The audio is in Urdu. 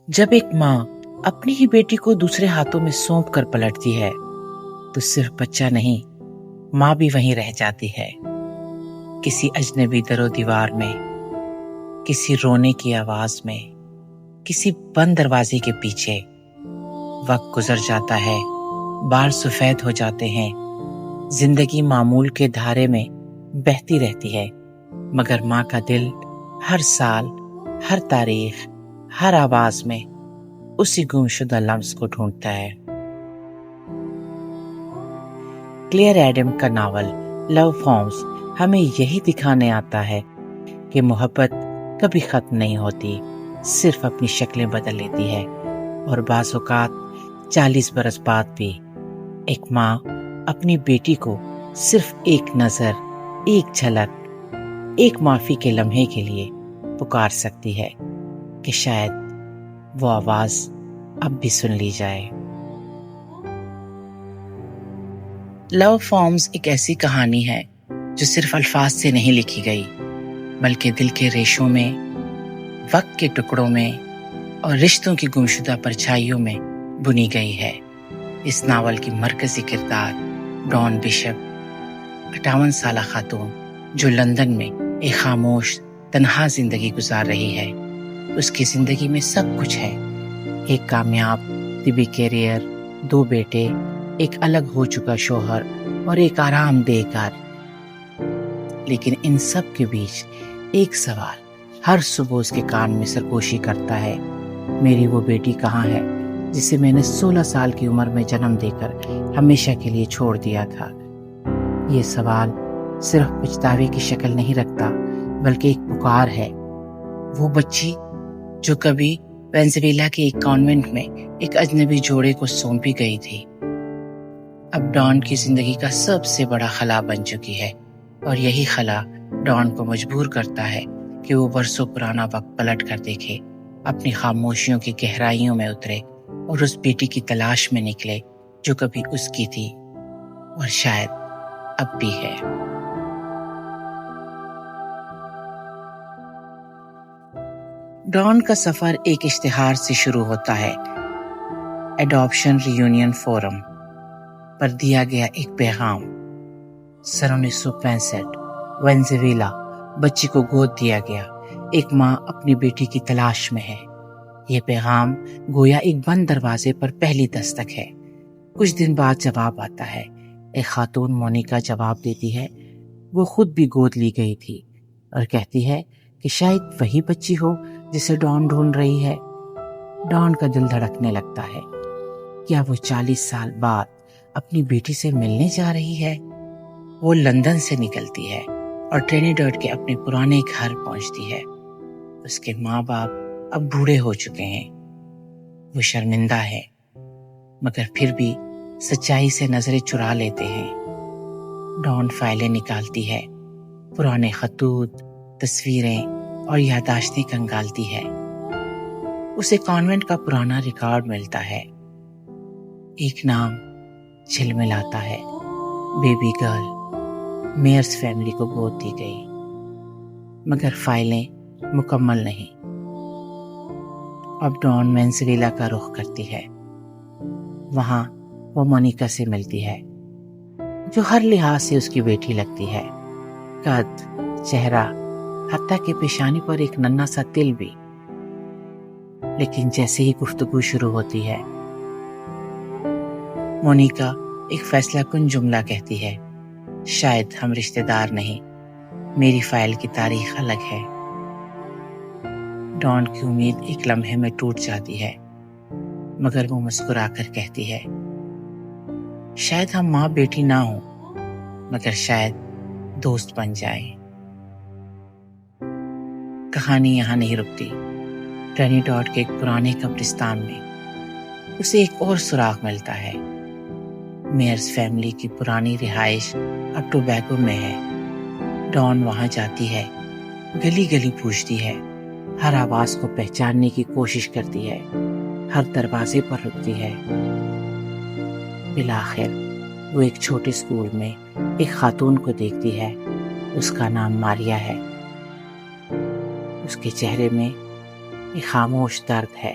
جب ایک ماں اپنی ہی بیٹی کو دوسرے ہاتھوں میں سونپ کر پلٹتی ہے تو صرف بچہ نہیں، ماں بھی وہیں رہ جاتی ہے، کسی اجنبی در و دیوار میں، کسی رونے کی آواز میں، کسی بند دروازے کے پیچھے۔ وقت گزر جاتا ہے، بال سفید ہو جاتے ہیں، زندگی معمول کے دھارے میں بہتی رہتی ہے، مگر ماں کا دل ہر سال، ہر تاریخ، ہر آواز میں اسی گمشدہ لمس کو ڈھونڈتا ہے۔ کلیئر ایڈم کا ناول لو فارمز ہمیں یہی دکھانے آتا ہے کہ محبت کبھی ختم نہیں ہوتی، صرف اپنی شکلیں بدل لیتی ہے، اور بعض اوقات 40 برس بعد بھی ایک ماں اپنی بیٹی کو صرف ایک نظر، ایک جھلک، ایک معافی کے لمحے کے لیے پکار سکتی ہے کہ شاید وہ آواز اب بھی سن لی جائے۔ لو فارمز ایک ایسی کہانی ہے جو صرف الفاظ سے نہیں لکھی گئی، بلکہ دل کے ریشوں میں، وقت کے ٹکڑوں میں اور رشتوں کی گمشدہ پرچھائیوں میں بنی گئی ہے۔ اس ناول کی مرکزی کردار ڈان بشپ، 58 سالہ خاتون جو لندن میں ایک خاموش، تنہا زندگی گزار رہی ہے۔ اس کی زندگی میں سب کچھ ہے، ایک کامیاب طبی کیریئر، 2 بیٹے، ایک الگ ہو چکا شوہر اور ایک آرام دہ گھر، لیکن ان سب کے بیچ ایک سوال ہر صبح اس کے کان میں سرگوشی کرتا ہے: میری وہ بیٹی کہاں ہے جسے میں نے 16 سال کی عمر میں جنم دے کر ہمیشہ کے لیے چھوڑ دیا تھا؟ یہ سوال صرف پچھتاوے کی شکل نہیں رکھتا، بلکہ ایک پکار ہے۔ وہ بچی جو کبھی وینزویلا کے ایک کانوینٹ میں ایک اجنبی جوڑے کو سونپی گئی تھی، اب ڈان کی زندگی کا سب سے بڑا خلا بن چکی ہے، اور یہی خلا ڈان کو مجبور کرتا ہے کہ وہ برسوں پرانا وقت پلٹ کر دیکھے، اپنی خاموشیوں کی گہرائیوں میں اترے اور اس بیٹی کی تلاش میں نکلے جو کبھی اس کی تھی اور شاید اب بھی ہے۔ ڈان کا سفر ایک اشتہار سے شروع ہوتا ہے۔ ایڈاپشن ری یونین فورم پر دیا گیا ایک پیغام۔ 1965 وینزویلا، بچی کو گود دیا گیا، ایک ماں اپنی بیٹی کی تلاش میں ہے۔ یہ پیغام گویا ایک بند دروازے پر پہلی دستک ہے۔ کچھ دن بعد جواب آتا ہے۔ ایک خاتون مونیکا جواب دیتی ہے، وہ خود بھی گود لی گئی تھی، اور کہتی ہے کہ شاید وہی بچی ہو جسے ڈان ڈھونڈ رہی ہے۔ ڈان کا دل دھڑکنے لگتا ہے۔ کیا وہ 40 سال بعد اپنی بیٹی سے ملنے جا رہی ہے؟ وہ لندن سے نکلتی ہے اور ٹرینیڈاڈ کے اپنے پرانے گھر پہنچتی ہے۔ اس کے ماں باپ اب بوڑھے ہو چکے ہیں۔ وہ شرمندہ ہے، مگر پھر بھی سچائی سے نظریں چرا لیتے ہیں۔ ڈان فائلیں نکالتی ہے، پرانے خطوط، تصویریں اور یادداشتیں کنگالتی ہے۔ اسے کانوینٹ کا پرانا ریکارڈ ملتا ہے۔ ایک نام جھلملاتا ہے: بیبی گرل، میئرز فیملی کو گود دی گئی۔ مگر فائلیں مکمل نہیں۔ اب ڈان وینزویلا کا رخ کرتی ہے۔ وہاں وہ مونیکا سے ملتی ہے، جو ہر لحاظ سے اس کی بیٹی لگتی ہے، قد، چہرہ، حتیٰ کہ پیشانی پر ایک ننھا سا تل بھی۔ لیکن جیسے ہی گفتگو شروع ہوتی ہے، مونیکا ایک فیصلہ کن جملہ کہتی ہے: شاید ہم رشتہ دار نہیں، میری فائل کی تاریخ الگ ہے۔ ڈان کی امید ایک لمحے میں ٹوٹ جاتی ہے، مگر وہ مسکرا کر کہتی ہے: شاید ہم ماں بیٹی نہ ہوں، مگر شاید دوست بن جائیں۔ کہانی یہاں نہیں رکتی۔ ٹرینیڈاڈ کے ایک پرانے قبرستان میں اسے ایک اور سراغ ملتا ہے۔ میئرز فیملی کی پرانی رہائش اب ٹوبیگو میں ہے۔ ڈان وہاں جاتی ہے، گلی گلی پوچھتی ہے، ہر آواز کو پہچاننے کی کوشش کرتی ہے، ہر دروازے پر رکتی ہے۔ بالآخر وہ ایک چھوٹے اسکول میں ایک خاتون کو دیکھتی ہے۔ اس کا نام ماریا ہے۔ اس کے چہرے میں ایک خاموش درد ہے،